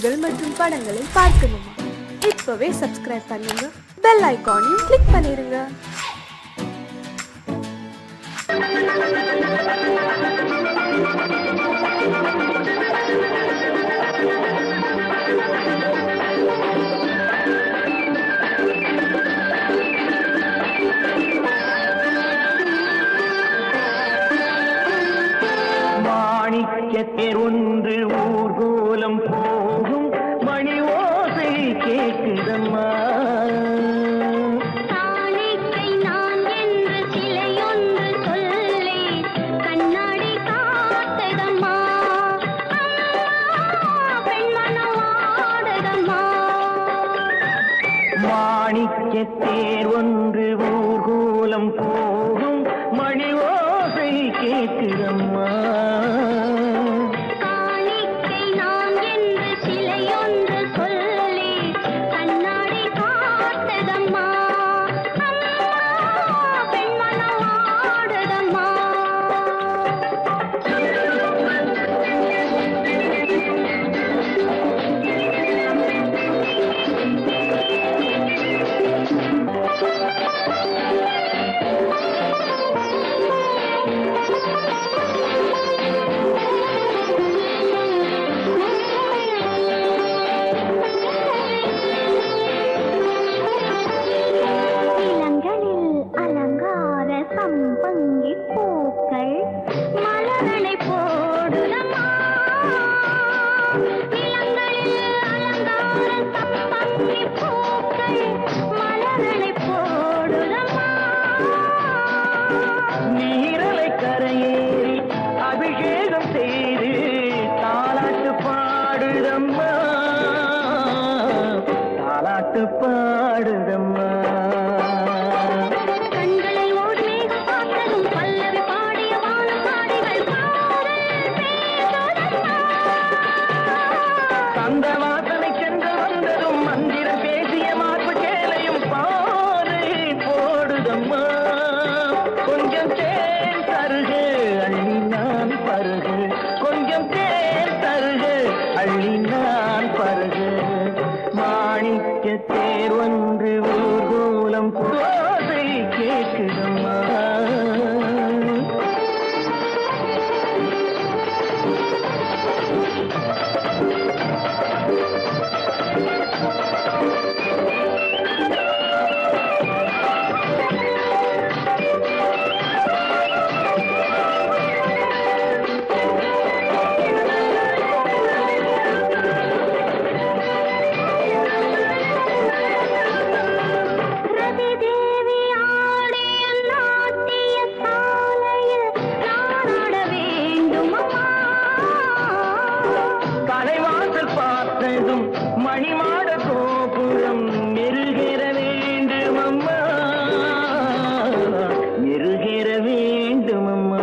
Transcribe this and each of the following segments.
பாடல்கள் மற்றும் படங்களை பார்க்கணுமா? இப்பவே சப்ஸ்கிரைப் பண்ணுங்க, பெல் ஐகானையும் கிளிக் பண்ணிருங்க. மாணிக்கத்தேர் ஒன்று ஊர்கோலம் போகும் மணி ஓசை கேட்குதம்மா. காணிக்கை நான் என்று சிலையொன்று சொல்லே கண்ணாடி காத்ததம்மா. பெண்மனவாடதம்மா. மாணிக்கத்தேர் ஒன்று ஊர்கோலம் போகும் மணி ஓசை கேட்குதம்மா. நீரலை கரையேறி அபிஷேகம் செய்து தாலாட்டு பாடுதம்மா, தாலாட்டு பாடுதம்மா. அந்த வாசனை சென்று வந்ததும் மந்திரம் பேசிய மார்பு சேலையும் பாறை போடுதம்மா. கொஞ்சம் தேன் தருகு அள்ளி நான் பருகு, கொஞ்சம் தேன் தருகு அள்ளி நான் பருகு. மாணிக்கத்தேர் ஒன்று ஊர்கோலம் ஓசை கேட்குதம்மா. தலைவாசல் பார்த்ததும் மணிமாட கோபுரம் மெருகேற வேண்டும் அம்மா, மெருகேற வேண்டும் அம்மா.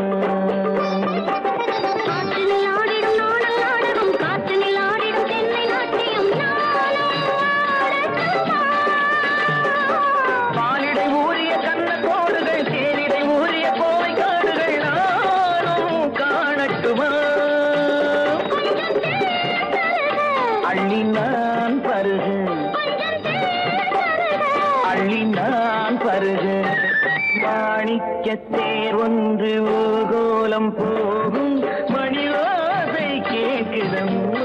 பாலிடை ஊறிய கண்ண கோடுகள், தேரிடை ஊறிய கோவை காடுகள் நானும் காணட்டுமா. அள்ளி நான் பருகு, அள்ளி நான் பருகு. மாணிக்கத்தேர் ஒன்று ஊர்கோலம் போகும் மணி ஓசை கேட்குதம்மா.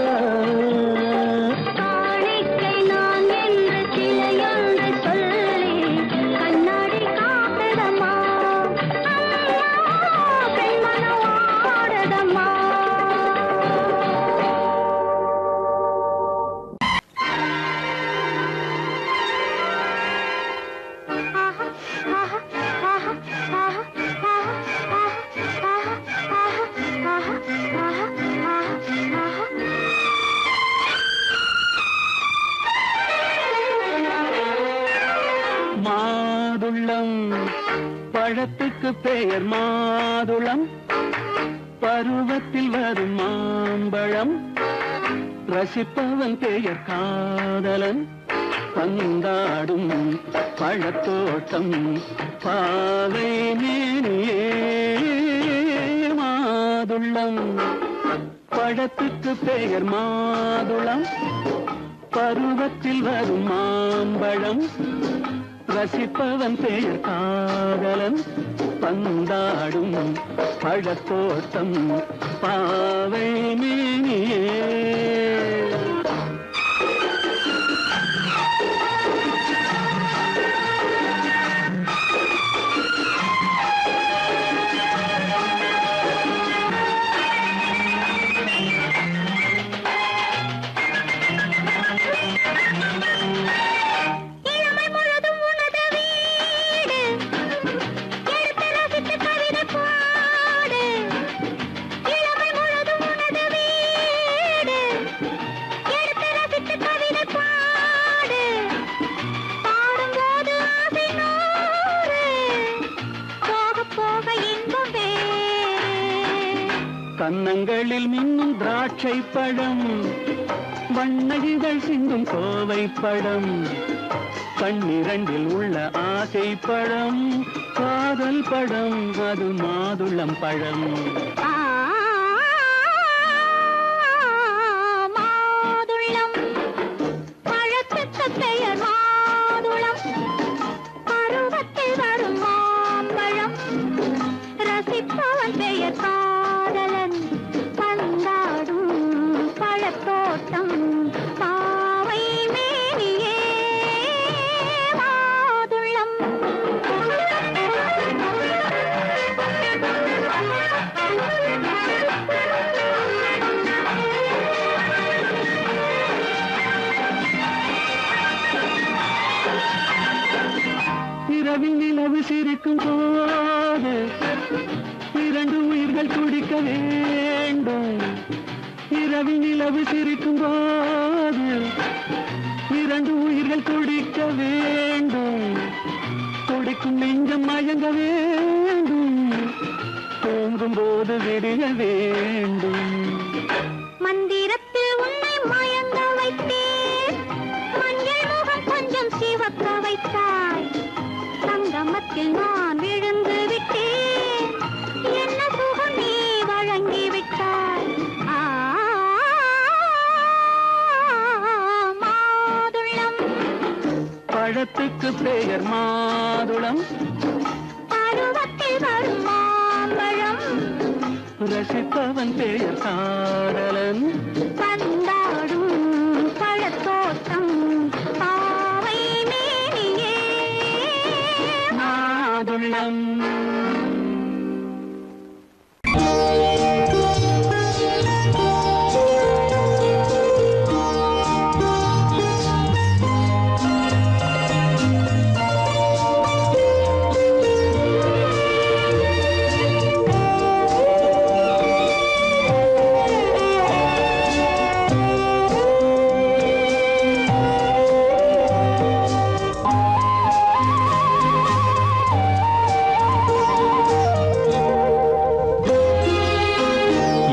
மாதுளம் பழத்துக்கு பெயர் மாதுளம், பருவத்தில் வரும் மாம்பழம், ரசிப்பவன் பெயர் காதலன், பந்தாடும் பழத்தோட்டம் பாவை மேனியே. மாதுளம் பழத்துக்கு பெயர் மாதுளம், பருவத்தில் வரும் மாம்பழம் ரசிப்பவன் பெயர் காதலன் பந்தாடும் பழத்தோட்டம் பாவை மேனியே கன்னங்களில் மின்னும் திராட்சை பழம் வண்ண இதழ் சிந்தும் கோவை பழம் கண்ணிரண்டில் உள்ள ஆசை பழம் காதல் பழம் அது மாதுளம் பழம் மாதுளம் பழத்துக்கு பெயர் மாதுளம் பருவத்தில் வரும் மாம்பழம் ரசிப்பவன் பெயர் காதலன் பந்தாடும் பழத்தோட்டம் பாவை மேனியே மாதுளம் இரவில் நிலவு சிரிக்கும் போது இரண்டு உயிர்கள் துடிக்க வேண்டும் இரவில் நிலவு சிரிக்கும் போது இரண்டு உயிர்கள் துடிக்க வேண்டும் துடிக்கும் நெஞ்சம் மயங்க வேண்டும் தூங்கும் போது விடிய வேண்டும் மந்திரத்தில் உன்னை மயங்க வைத்தேன் மஞ்சள் முகம் கொஞ்சம் சிவக்க வைத்தாய் சங்கமத்தில் நான் விழுந்து விட்டேன் என்ன சுகம் நீ வழங்கி விட்டாய் மாதுளம் பழத்துக்கு பெயர் மாதுளம் பருவத்தில் வரும் மாம்பழம் ரசிப்பவன் பெயர் காதலன் பந்தாடும் பழத்தோட்டம் பாவை மேனியே மாதுளம்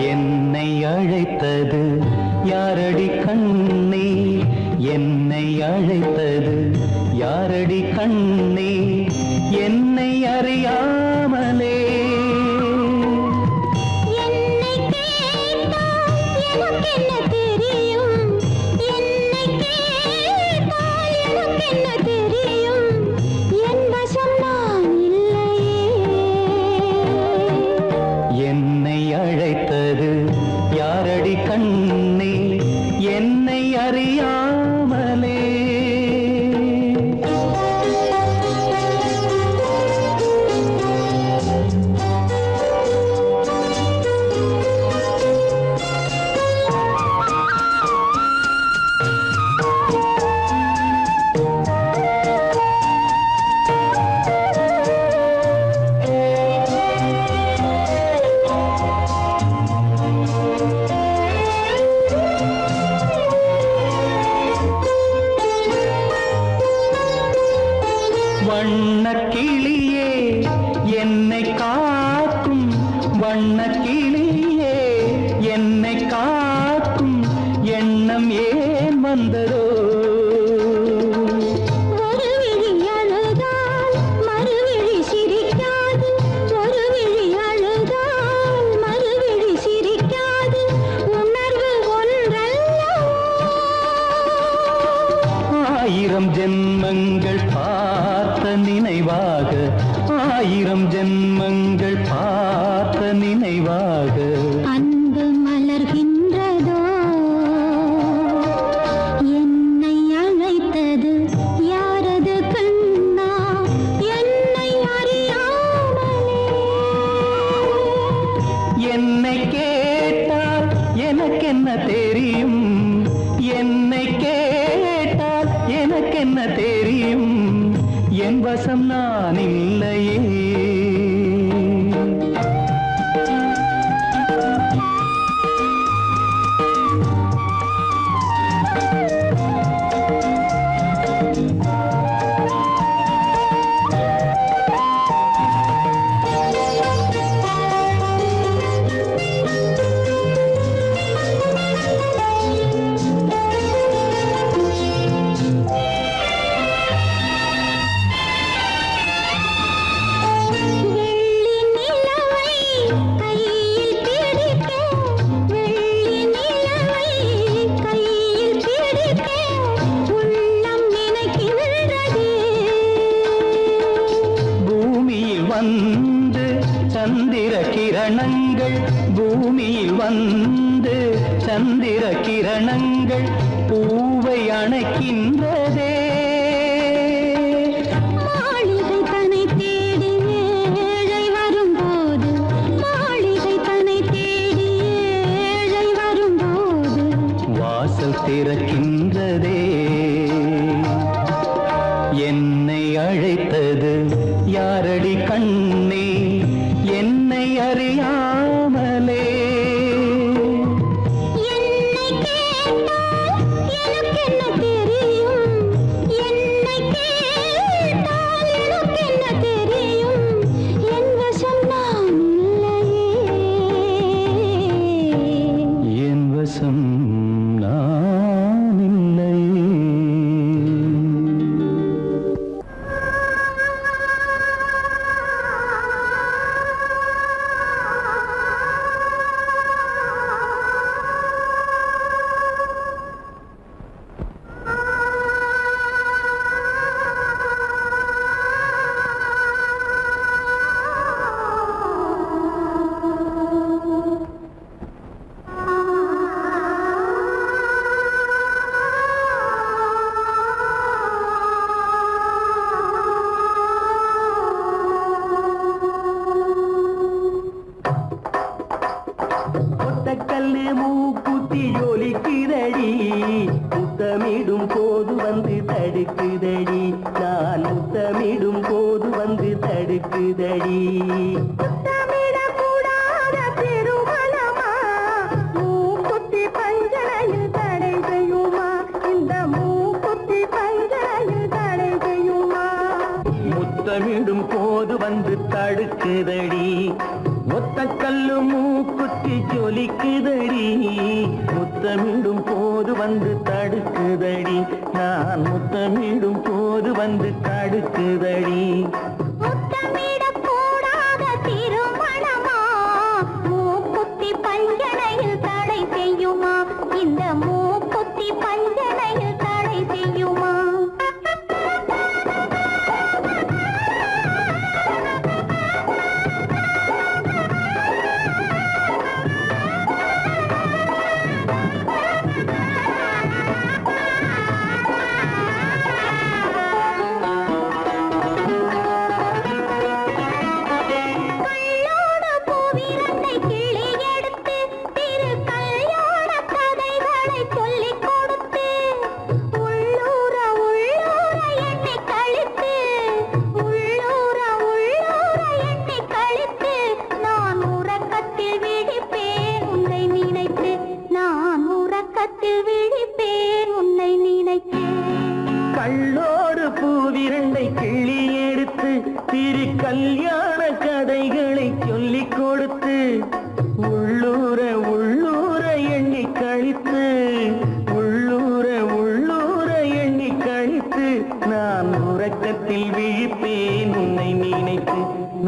என்னை அழைத்தது யாரடி கண்ணே என்னை அழைத்தது யாரடி கண்ணே என்னை அறியாமலே என்னை கேட்டால் எனக்கென்ன தெரியும் என்னை கேட்டால் எனக்கென்ன தெரியும் என் வசம் நான் இல்லையே என்னை அழைத்தது யாரடி கண்ணே என்னை அறியாமலே வண்ணக் கிளியே என்னை காக்கும் வண்ணக் கிளியே என்னை காக்கும் எண்ணம் ஏன் வந்ததோ ஒரு விழி அழுதால் மறுவிழி சிரிக்காது ஒரு விழி அழுதால் மறுவிழி சிரிக்காது உணர்வு ஒன்றல்லவோ ஆயிரம் ஜென்மங்கள் பார்த்த நினைவாக, ஆயிரம் ஜென்மங்கள் பார்த்த நினைவாக அன்பு மலர்கின்றதோ என்னை அழைத்தது யாரது கண்ணா என்னை அறியாமலே. என்னை கேட்டால் எனக்கென்ன தெரியும், என்னை கேட்டால் எனக்கென்ன தெரியும், என் வசம் நான் இல்லையே. வந்து சந்திர கிரணங்கள், பூமியில் வந்து சந்திர கிரணங்கள் பூவை அணைக்கின்றதே. மாளிகை தன்னை தேடி ஏழை வரும்போது, மாளிகை தன்னை தேடி ஏழை வரும்போது வாசல் திறக்கின்றதே. என்னை அழைத்தது யாரடி கண்ணே, என்னை அறியாமலே. என்னை கேட்டால் எனக்கென்ன தெரியும், என்னை கேட்டால் எனக்கென்ன தெரியும், என் வசம் நான் இல்லையே. என் வசம் நான் இல்லையே. கல்லு மூக்குத்தி ஜொலிக்குதடி, முத்தமிடும் போது வந்து தடுக்குதடி, நான் முத்தமிடும் போது வந்து தடுக்குதடி. முத்தமிடக்கூடாத திருமணமா, மூக்குத்தி பஞ்சனையில் தடை செய்யுமா, இந்த மூக்குத்தி பஞ்சனையில் தடை செய்யுமா. முத்தமிடும் போது வந்து தடுக்குதடி, ஒத்த கல்லு மூக்குத்தி ஜொலிக்குதடி, முத்தமிடும் போது வந்து தடுக்குதடி, நான் முத்தமிடும் போது வந்து தடுக்குதடி. முத்தமிடக்கூடாத திருமணமா, மூக்குத்தி பஞ்சனையில் தடை செய்யுமா, இந்த மூக்குத்தி பஞ்சனையில் தடை செய்யுமா. கள்ளோடு பூவிரண்டை கிள்ளி எடுத்து திரு கல்யாண கதைகளை சொல்லிக் கொடுத்து, உள்ளூர உள்ளூர எண்ணி கழித்து, உள்ளூர உள்ளூர எண்ணி கழித்து, நான் உறக்கத்தில் விழிப்பேன் உன்னை நினைத்து,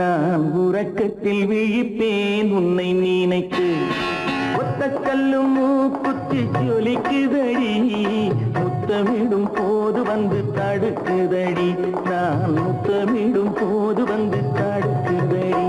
நான் உறக்கத்தில் விழிப்பேன் உன்னை நினைத்து. ஒத்த கல்லும் மூக்குத்தி ஜொலிக்குதடி, முத்தமிடும் போது வந்து தடுக்குதடி நான் முத்தமிடும் போது வந்து தடுக்குதடி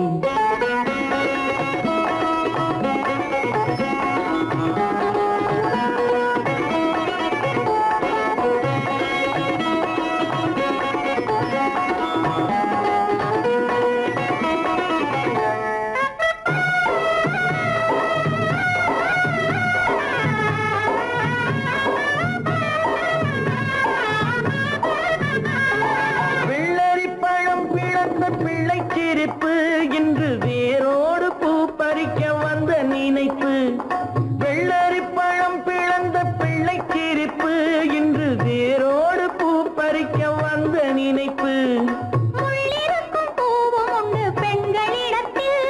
பிள்ளைச்சிரிப்பு இன்று வேரோடு பூ பறிக்க வந்த நினைப்பு வெள்ளரி பழம் பிளந்த பிள்ளைச்சிரிப்பு இன்று வேரோடு பூ பறிக்க வந்த நினைப்பு முள்ளிருக்கும் பூவும் உண்டு பெண்களிடத்தில்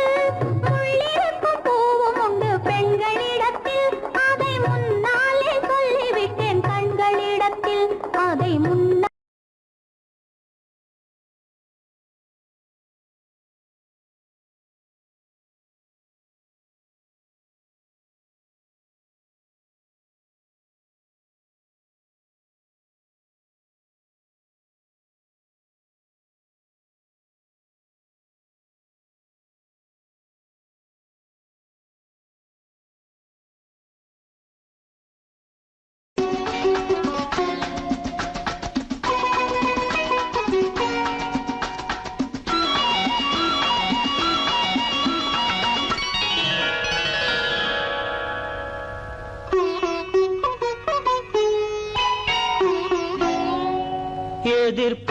முள்ளிருக்கும் பூவும் உண்டு பெண்களிடத்தில் அதை முன்னாலே சொல்லிவிட்டேன் கண்களிடத்தில் அதை முன்னால்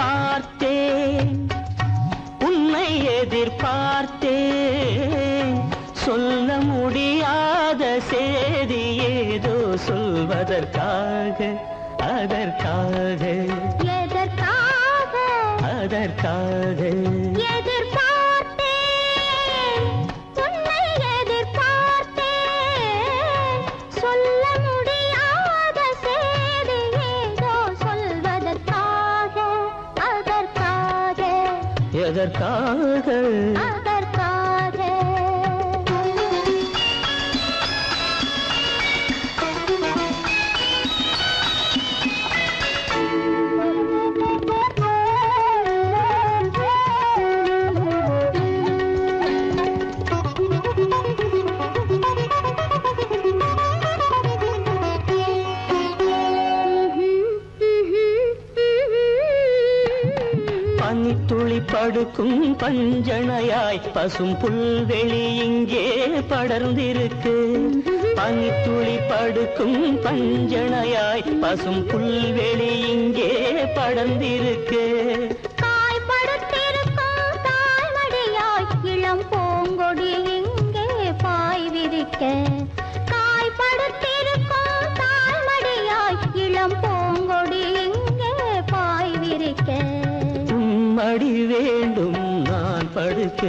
எதிர்பார்த்தேன் உன்னை எதிர்பார்த்தேன் சொல்ல முடியாத செய்தி ஏதோ சொல்வதற்காக அதற்காக எதற்காக அதற்காக எதிர்பார்த்தேன் உன்னை எதிர்பார்த்தேன் சொல்ல முடியாத செய்தி ஏதோ சொல்வதற்காக அதற்காக எதற்காக அதற்காக பனித்துளி படுக்கும் பஞ்சணையாய் பசும் புல்வெளி இங்கே படர்ந்திருக்கு பனித்துளி படுக்கும் பஞ்சணையாய் பசும் புல்வெளி இங்கே படர்ந்திருக்கு காய்படுத்திருக்கும் தாய்மடியாய் இளம் பூங்கொடி இங்கே பாய் விரிக்க காய்படுத்திருக்கும் தாய்மடியாய் இளம் பூங்கொடி இங்கே பாய் விரிக்க மடி வேண்டும் நான் படுக்க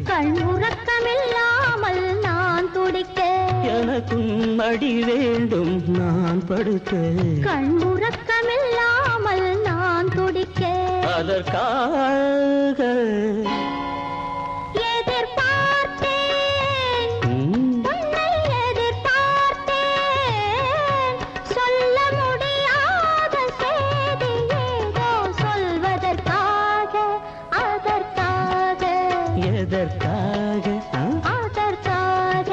கண் உறக்கமில்லாமல் நான் துடிக்க எனக்கும் மடி வேண்டும் நான் படுக்க கண் உறக்கமில்லாமல் நான் துடிக்க அதற்காக எதிர்பார்த்தேன் உன்னை எதிர்பார்த்தேன் சொல்ல முடியாத செய்தி ஏதோ சொல்வதற்காக அதற்காக எதற்காக அதற்காக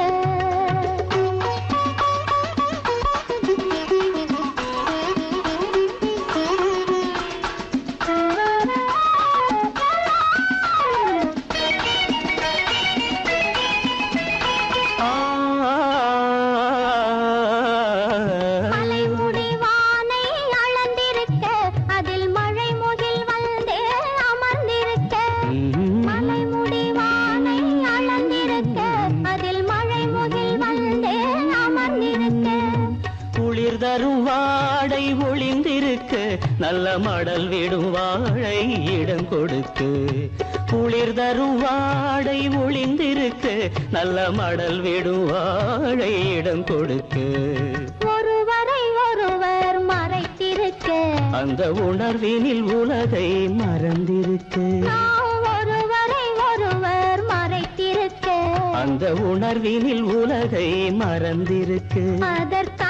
மலைமுடி வானை அளந்திருக்க அதில் மழை முகில் வந்தே அமர்ந்திருக்க மலைமுடி வானை அளந்திருக்க அதில் மழை முகில் வந்தே அமர்ந்திருக்க குளிர் தரும் வாடை ஒளிந்திருக்கு நல்ல மடல் விடும் வாழை இடம் கொடுத்து குளிர் தரும் வாடை ஒளிந்திருக்கு நல்ல மடல் விடும் வாழை இடம் கொடுத்து ஒருவரை ஒருவர் மறைத்திருக்க அந்த உணர்வினில் உலகை மறந்திருக்கு நாம் ஒருவரை ஒருவர் மறைத்திருக்க அந்த உணர்வினில் உலகை மறந்திருக்கு அதற்காக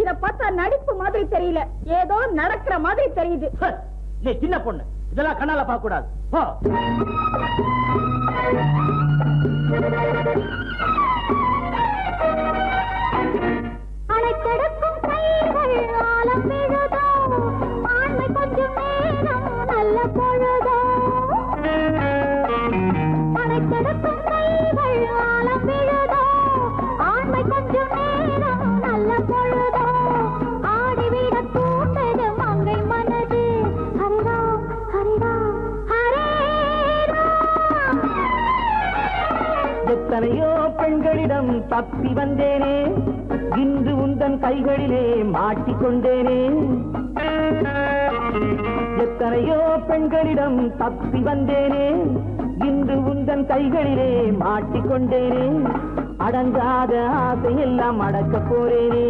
இத பார்த்தா நடிப்பு மாதிரி தெரியல, ஏதோ நடக்கிற மாதிரி தெரியுது. நீ சின்ன பொண்ணு, இதெல்லாம் கண்ணால பார்க்க கூடாது. போ. அணைக்கடக்கும் கைகள் ஆலம் விழுதோ, ஆண்மை கொஞ்சம் நேரம் நல்ல பொழுதோ. அணைக்கடக்கும் கைகள் ஆலம் விழுதோ, ஆண்மை கொஞ்சம் நேரம் நல்ல பொழுதோ. ஆடிவிட தூண்டது மங்கை மனது. ஹரிராம் ஹரிராம் ஹரேராம். எத்தனையோ பெண்களிடம் தப்பி வந்தேனே, இன்று உந்தன் கைகளிலே மாட்டிக்கொண்டேனே. எத்தனையோ பெண்களிடம் தப்பி வந்தேனே, இன்று உந்தன் கைகளிலே மாட்டிக்கொண்டேனே. அடங்காத ஆசையெல்லாம் அடக்க போறேனே.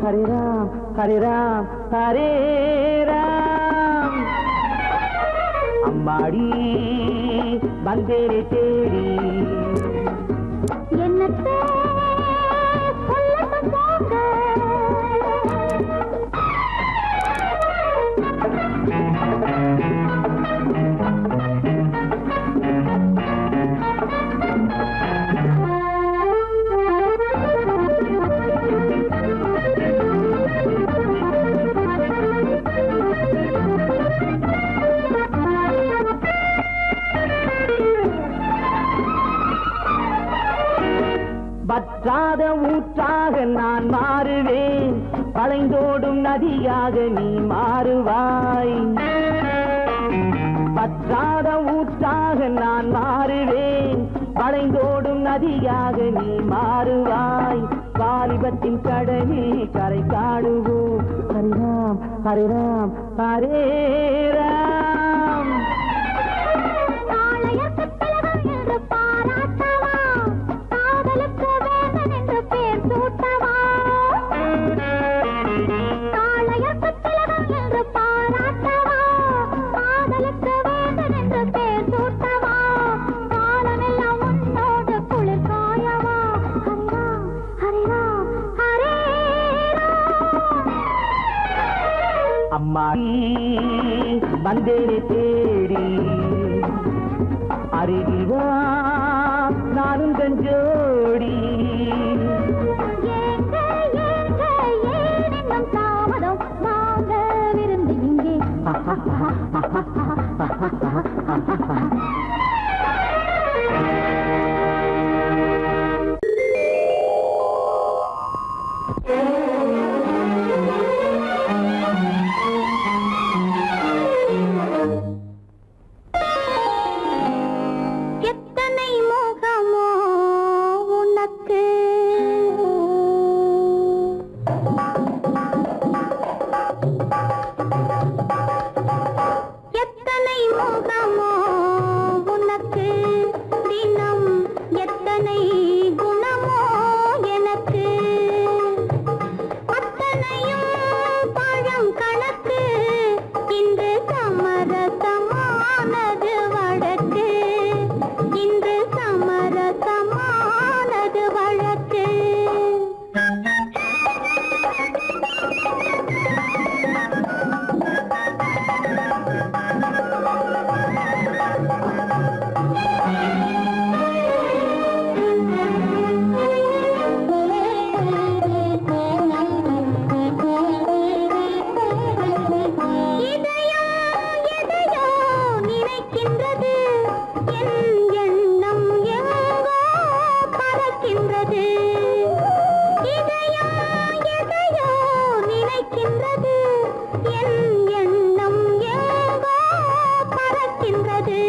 ஹரிராம் ஹரிராம் ஹரேராம். அம்மாடி வந்தேனே தேடி. என்னத்தை சொல்லட்டும் போங்க. வற்றாத ஊற்றாக நான் மாறுவேன், வளைந்தோடும் நதியாக நீ மாறுவாய். வற்றாத ஊற்றாக நான் மாறுவேன், வளைந்தோடும் நதியாக நீ மாறுவாய். வாலிபத்தின் கடலில் கரை காணுவோம். ஹரிராம் ஹரிராம் ஹரேராம். அம்மாடி வந்தேனே தேடி. அருகில் வா நானும் கஞ்சோடி. தாமதம் வாங்க விருந்து இங்கே. எத்தனை மோகமோ உனக்கு, எத்தனை மோகமோ உனக்கு, தினம் எத்தனை குணமோ எனக்கு. அத்தனையும் பழம் கணக்கு, இன்று சமரசமானது வழக்கு. இன்று சமரசமானது வழக்கு. எதையோ நினைக்கின்றது, என் எண்ணம் எங்கோ பறக்கின்றது. எதையோ நினைக்கின்றது, என் எண்ணம் எங்கோ பறக்கின்றது.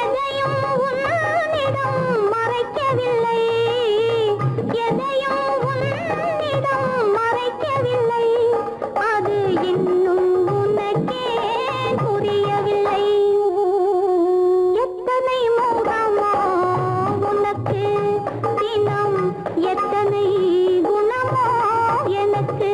எதையும் உன்னிடம் மறைக்கவில்லை, எதையும் உன்னிடம் மறைக்கவில்லை. அது இன்னும் உனக்கே புரியவில்லை. எத்தனை மோகமோ உனக்கு, தினம் எத்தனை குணமோ எனக்கு.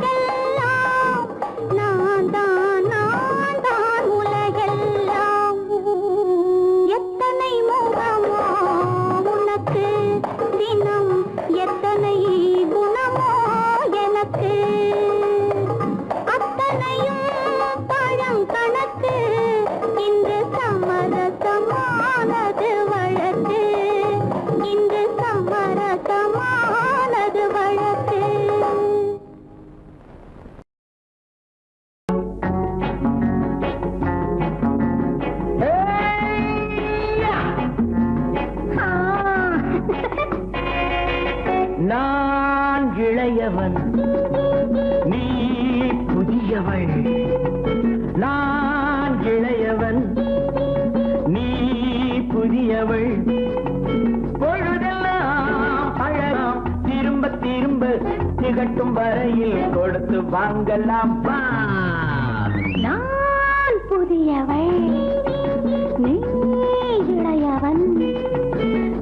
உலகெல்லாம் நான் தான் உலகெல்லாம். எத்தனை முகமோ உனக்கு, தினம் எத்தனை குணமோ எனக்கு, அத்தனையும் பழம் கணக்கு. இன்று சமரசமானது வழக்கு, இன்று சமரசமானது வழக்கு. நான் இளையவன், நீ புதியவள். நான் இளையவன், நீ புதியவள். பொழுதெல்லாம் பழகம் திரும்ப திரும்ப திகட்டும் வரையில் கொடுத்து வாங்கலாம் வா. நான் புதியவள், நீ இளையவன்,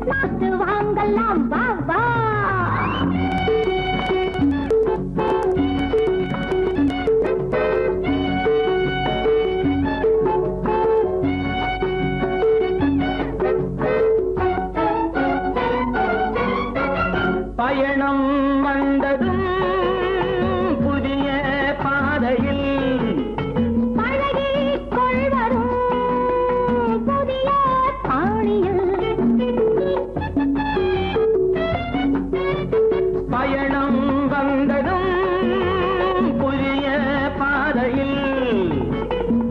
பார்த்து வாங்கலாம் வா வா. பயணம் வந்ததும் புதிய பாதையில் பழகிக் கொள்வதும் புதிய பாணியில். பயணம் வந்ததும் புதிய பாதையில்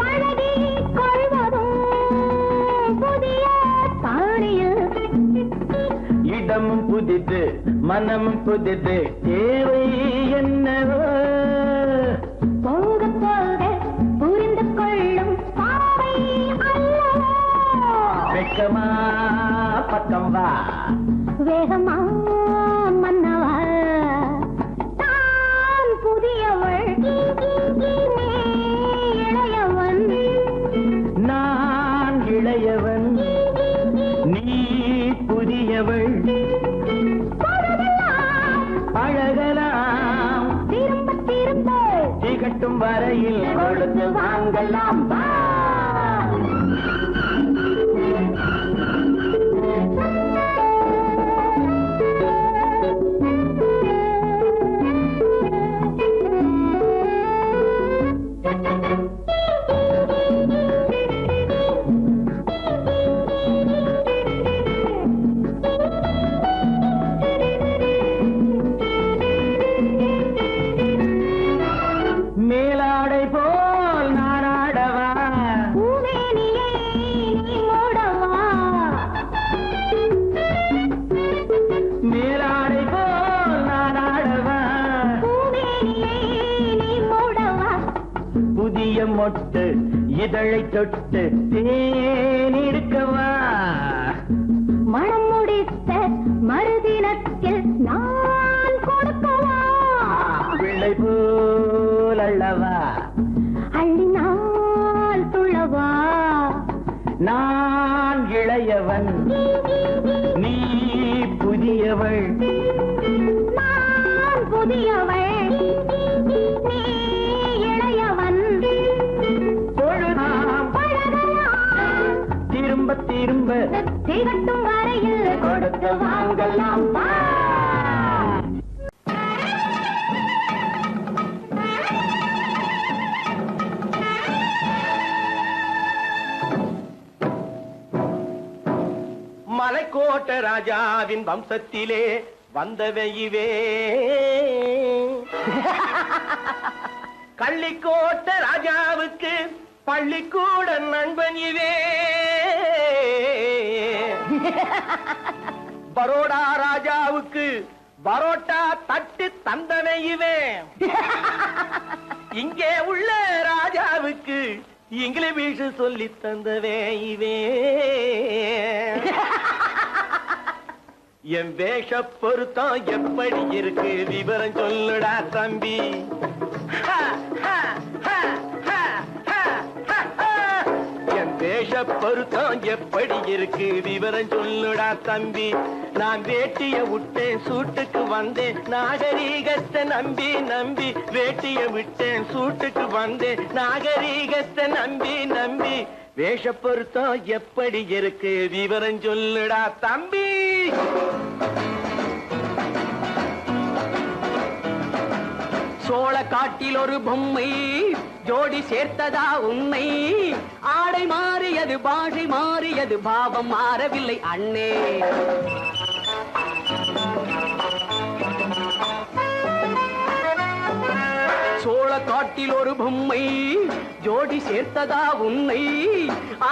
பழகிக் கொள்வதும் புதிய பாணியில். இடமும் புதிது, மனமும் புதிது, தேவை என்னவோ போக போக புரிந்து கொள்ளும் பாவை அல்லவோ. வெட்கமா பக்கம் வா. வேகமா மன்னவா, தான் புதியவள், நீ இளையவன். நான் இளையவன், நீ புதியவள். பழகலாம் திரும்ப திரும்ப திகட்டும் வரையில் கொடுத்து வாங்கலாம் வா. மேலாடை போல் நானாடவா, பூமேனியை நீ மூடவா. மேலாடை போல் நானாடவா, பூமேனியை நீ மூடவா. புதிய மொட்டு இதழை தொட்டு தேனிருக்கவா. மனம் முடித்த மறுதினத்தில் நான் கொடுக்கவா. பிள்ளை போல் அல்லவா, அள்ளினால் துளவா. நான் இளையவன், நீ புதியவள். நான் புதியவள், நீ இளையவன். பொழுதாம் பழகலாம் திரும்ப திரும்ப திகட்டும் வரையில் கொடுத்து வாங்கலாம் வா. மலைக்கோட்ட ராஜாவின் வம்சத்திலே வந்தவையுவே கள்ளிக்கோட்ட ராஜாவுக்கு பள்ளிக்கூட நண்பன் இவே பரோடா ராஜாவுக்கு பரோட்டா தட்டு தந்தனை இவே இங்கே உள்ள ராஜாவுக்கு இங்கிலீஷ் சொல்லி தந்தவே இவே என் வேஷ பொருத்தம் எப்படி இருக்கு விவரம் சொல்லுடா தம்பி. என் வேஷ பொருத்தம் எப்படி இருக்கு விவரம் சொல்லுடா தம்பி. நான் வேட்டிய விட்டேன் சூட்டுக்கு வந்தேன் நாகரீகத்தை நம்பி நம்பி. வேட்டிய விட்டேன் சூட்டுக்கு வந்தேன் நாகரீகத்தை நம்பி நம்பி. வேஷ பொருத்தம் எப்படி இருக்கு விவரம் சொல்லுடா தம்பி. சோழ காட்டில் ஒரு பொம்மை ஜோடி சேர்த்ததா உண்மை. ஆடை மாறியது பாஷை மாறியது பாவம் மாறவில்லை அண்ணே. சோழ காட்டில் ஒரு பொம்மை ஜோடி சேர்த்ததா உண்மை.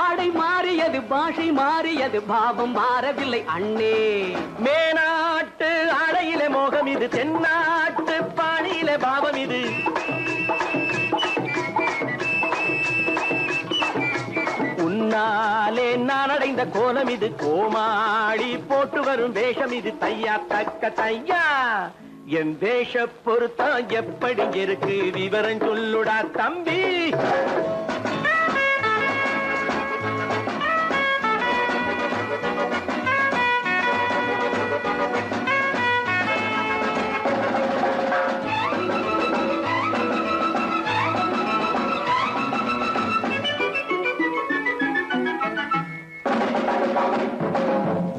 ஆடை மாறியது பாஷை மாறியது பாவம் மாறவில்லை அண்ணே. மேனாட்டு ஆடையில மோகம் இது தென்னாட்டு பாணியில பாவம் இது. உன்னாலே நான் அடைந்த கோலம் இது கோமாளி போட்டு வரும் வேஷம் இது தையா தக்க தையா. என் வேஷ பொருத்தம் எப்படி இருக்கு விவரம் சொல்லுடா தம்பி.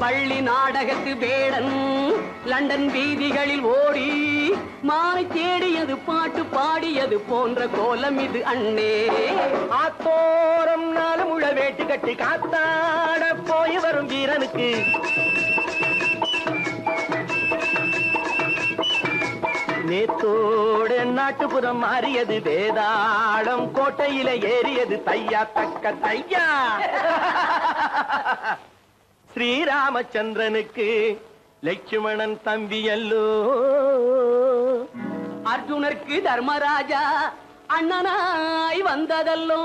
பள்ளி நாடகத்து வேடன் லண்டன் வீதிகளில் ஓடி மானை தேடியது பாட்டு பாடியது போன்ற கோலம் இது அண்ணே. ஆத்தோரம் நாலு முழ வேட்டு கட்டி காத்தாட போய் வரும் வீரனுக்கு நேத்தோடு நாட்டுப்புறம் மாறியது வேதாளம் கோட்டையில ஏறியது தையா தக்க தையா. ஸ்ரீராமச்சந்திரனுக்கு லட்சுமணன் தம்பி அல்லோ. அர்ஜுனருக்கு தர்மராஜா அண்ணனாய் வந்ததல்லோ.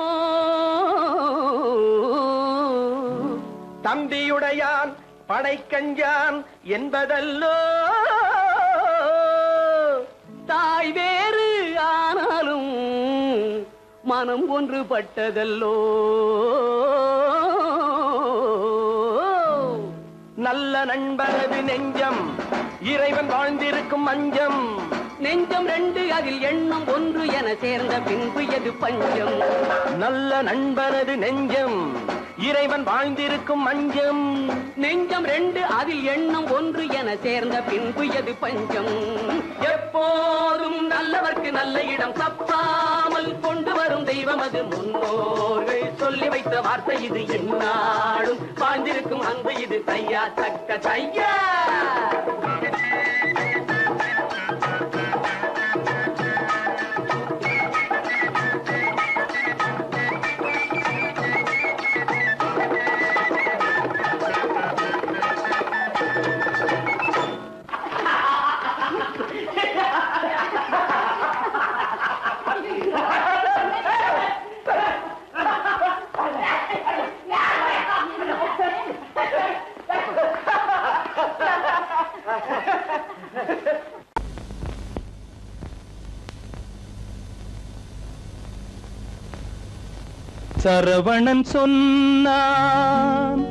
தம்பியுடையான் படைக்கஞ்சான் என்பதல்லோ. தாய் வேறு ஆனாலும் மனம் ஒன்றுபட்டதல்லோ. நல்ல நண்பரது நெஞ்சம் இறைவன் வாழ்ந்திருக்கும் மஞ்சம். நெஞ்சம் ரெண்டு அதில் எண்ணம் ஒன்று என சேர்ந்த பின்பு எது பஞ்சம். நல்ல நண்பரது நெஞ்சம் இறைவன் வாழ்ந்திருக்கும் மஞ்சம். நெஞ்சம் ரெண்டு அதில் எண்ணம் ஒன்று என சேர்ந்த பின்பு எது பஞ்சம். எப்போதும் நல்லவர்க்கு நல்ல இடம் தப்பாமல் கொண்டு வரும் தெய்வம் அது முன்னோர்கள் சொல்லி வைத்த வார்த்தை இது. என்னாலும் வாழ்ந்திருக்கும் அன்பு இது தையா தக்க தையா. சரவணன் சொன்னான்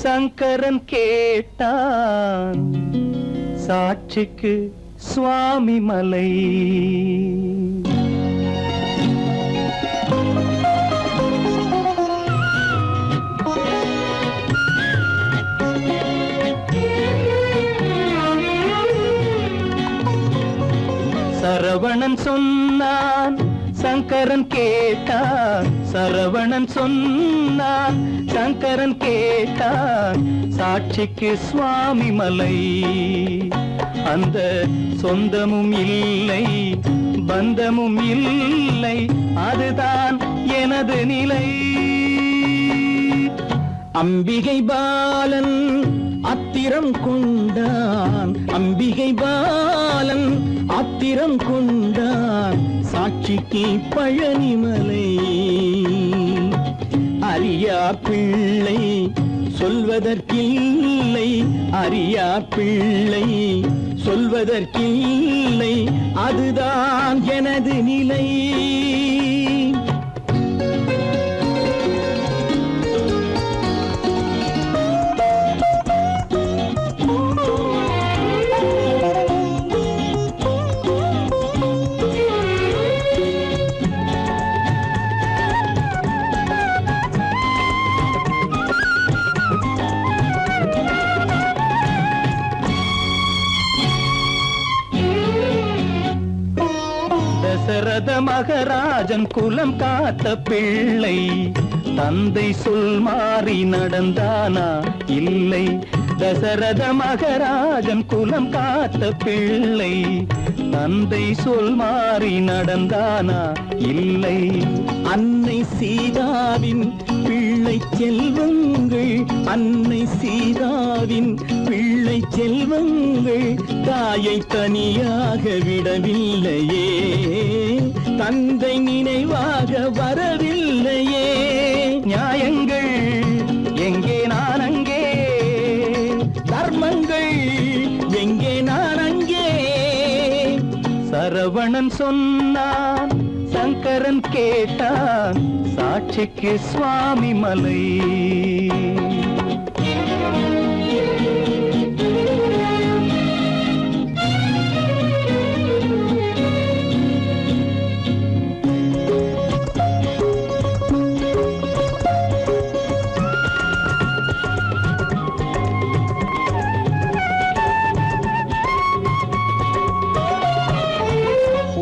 சங்கரன் கேட்டான் சாட்சிக்கு சுவாமி மலை. சரவணன் சொன்னான் சங்கரன் கேட்டான். சரவணன் சொன்னான் சங்கரன் கேட்டான் சாட்சிக்கு சுவாமி மலை. அந்த சொந்தமும் இல்லை பந்தமும் இல்லை அதுதான் எனது நிலை. அம்பிகை பாலன் அத்திரம் கொண்டான். அம்பிகை பாலன் ஆத்திரம் கொண்டான் சாட்சிக்கு பழனிமலை. அறியா பிள்ளை சொல்வதற்கில்லை. அறியா பிள்ளை சொல்வதற்கில்லை அதுதான் எனது நிலை. மகராஜன் குலம் காத்த பிள்ளை. தந்தை சொல் மாறி நடந்தானா? இல்லை. தசரத மகராஜன் குலம் காத்த பிள்ளை. தந்தை சொல் மாறி நடந்தானா? இல்லை. அன்னை சீதாவின் பிள்ளை செல்வங்கள், அன்னை சீதாவின் பிள்ளை செல்வங்கள் தாயை தனியாக விடவில்லையே, தந்தை நினைவாக வரவில்லையே. நியாயங்கள் எங்கே நான் அங்கே, தர்மங்கள் எங்கே நான் அங்கே. சரவணன் சொன்னான், சங்கரன் கேட்டான், சாட்சிக்கு சுவாமி மலை.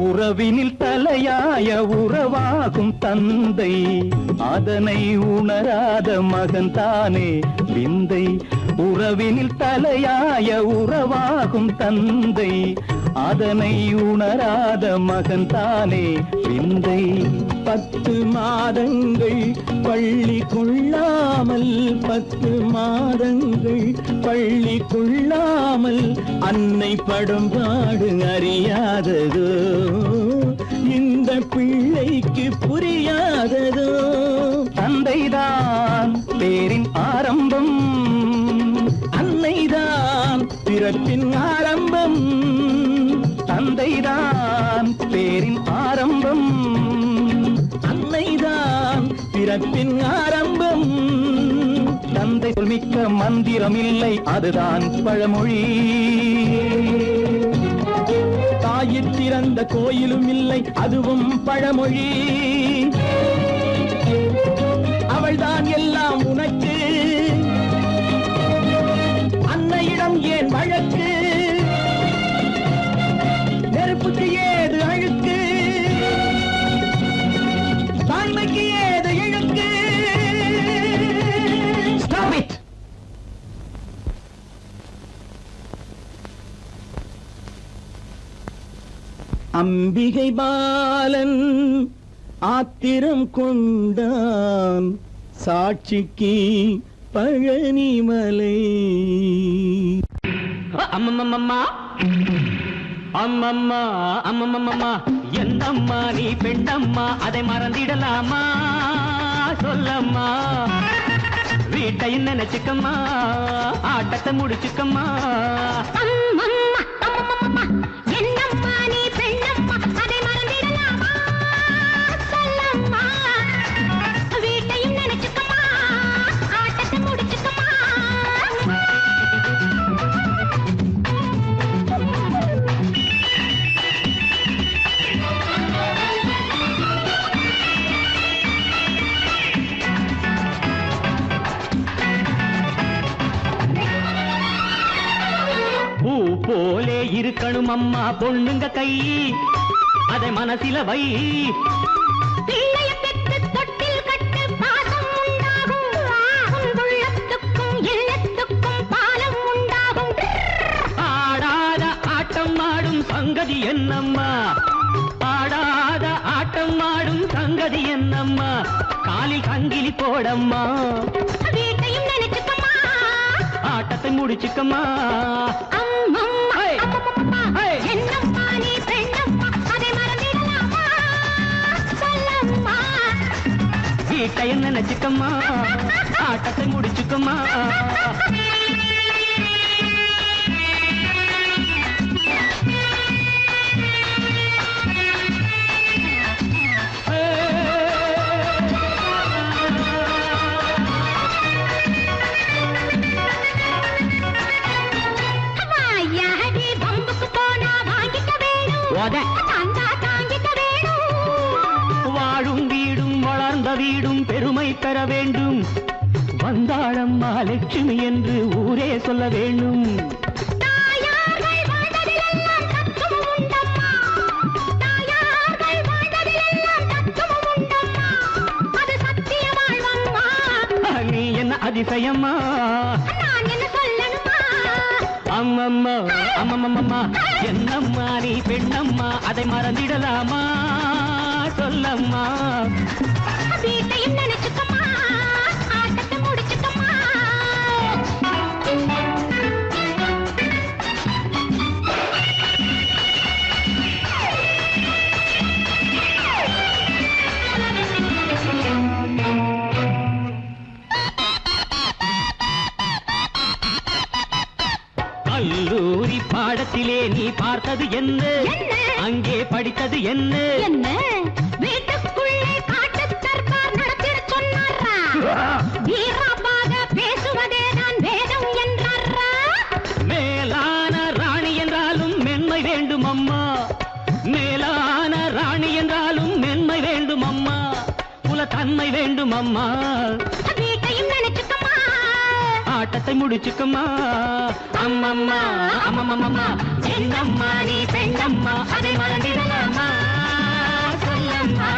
உறவினில் தலையாய உறவாகும் தந்தை, அதனை உணராத மகன் தானே விந்தை. உறவினில் தலையாய உறவாகும் தந்தை, அதனை உணராத மகன் தானே விந்தை. 10 மாதங்கள் பள்ளி கொள்ளாமல், 10 மாதங்கள் பள்ளி கொள்ளாமல் அன்னை படும் பாடு அறியாததோ, இந்த பிள்ளைக்கு புரியாததோ. தந்தைதான் பேரின் ஆரம்பம், அன்னைதான் பிறப்பின் ஆரம்பம். தந்தைதான் பேரின் ஆரம்பம், அன்னைதான் பிறப்பின் ஆரம்பம். தந்தை சொல்மிக்க மந்திரம் இல்லை, அதுதான் பழமொழி. தாயிற் திறந்த கோயிலும் இல்லை, அதுவும் பழமொழி. அவள்தான் எல்லாம் உனக்கு, அன்னையிடம் ஏன் வழக்கு? நெருப்புக்கு ஏது அழுக்கு, தாய்மைக்கு ஏது இழுக்கு? Stop it! அம்பிகை பாலன் ஆத்திரம் கொண்டான், சாட்சிக்கு பழனிமலை. அம்மம்மம்மா அம்மம்மா அம்மம்மம்மா, என்னம்மா நீ பெண்ணம்மா, அதை மறந்திடலாமா? சொல்லம்மா, வீட்டை நினைச்சுக்கம்மா, ஆட்டத்தை முடிச்சுக்கம்மா. என்னம்மா நீ பெண்ணம்மா, அதை மறந்திடலாமா? சொல்லம்மா, வீட்டையும் நினைச்சுக்கம்மா, ஆட்டத்தை முடிச்சுக்கம்மா. பூ போலே இருக்கணும் அம்மா பொண்ணுங்க கை, அதை மனசில வை. பிள்ளைய பெற்று தொட்டில் கட்டு, பாசம் உண்டாகும். உள்ளத்துக்கும் இல்லத்துக்கும் பாலம் உண்டாகும். ஆடாத ஆட்டம் ஆடும் சங்கதி என்னம்மா, ஆடாத ஆட்டம் ஆடும் சங்கதி என்னம்மா. காலில் சங்கிலி போடம்மா, வீட்டையும் நினைச்சுக்கம்மா, ஆட்டத்தை முடிச்சுக்கம்மா. அம்மம்மா அம்மம்மா, என்னம்மா நீ பெண்ணம்மா, அதை மறந்திடலாமா? சொல்லம்மா, வீட்டை நினைச்சுக்கம்மா, ஆட்டத்தை முடிச்சுக்கம்மா. வாயாடி பம்புக்கு போனா வாங்கிக்க வேணும், தந்தா தாங்கிக்க வேணும். வாழும் வீடும் வளர்ந்த வீடும் பெருமை பெற வேண்டும். வந்தாளம்மா லட்சுமி என்று ஊரே சொல்ல வேண்டும். தாயார்கள் வாழ்ந்ததிலெல்லாம் தத்துவம் உண்டம்மா, தாயார்கள் வாழ்ந்ததிலெல்லாம் அதிசயம்மா நான் என்ன சொல்லணுமா? அம்மம்மா அம்மம்மம்மா என்னம்மா நீ பெண்ணம்மா அதை மறந்திடலாமா சொல்லம்மா வீட்டையும் நினைச்சுக்கம்மா, ஆட்டத்தை முடிச்சுக்கம்மா. கல்லூரி பாடத்திலே நீ பார்த்தது என்ன என்ன? அங்கே படித்தது என்ன என்ன வீட்டுக்குள்ளே காட்டு தர்பார் நடத்திட சொன்னாரா? வீராபாக பேசுவதே தான் வேதம் என்றாரா? மேலான ராணி என்றாலும் மென்மை வேண்டும் அம்மா மேலான ராணி என்றாலும் மென்மை வேண்டும் அம்மா குலத்தன்மை வேண்டும் அம்மா வீட்டையும் நினைச்சுக்கம்மா, ஆட்டத்தை முடிச்சுக்கம்மா அம்மம்மா அம்மம்மம்மா என்னம்மா நீ பெண்ணம்மா அதை மறந்திடலாமா சொல்லம்மா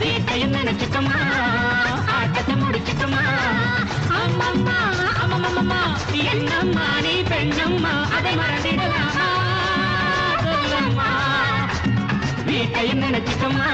வீட்டையும் நினைச்சுக்கம்மா ஆட்டத்தை முடிச்சுக்கம்மா அம்மம்மா அம்மம்மம்மா என்னம்மா நீ பெண்ணம்மா அதை மறந்திடலாமா சொல்லம்மா வீட்டையும் நினைச்சுக்கம்மா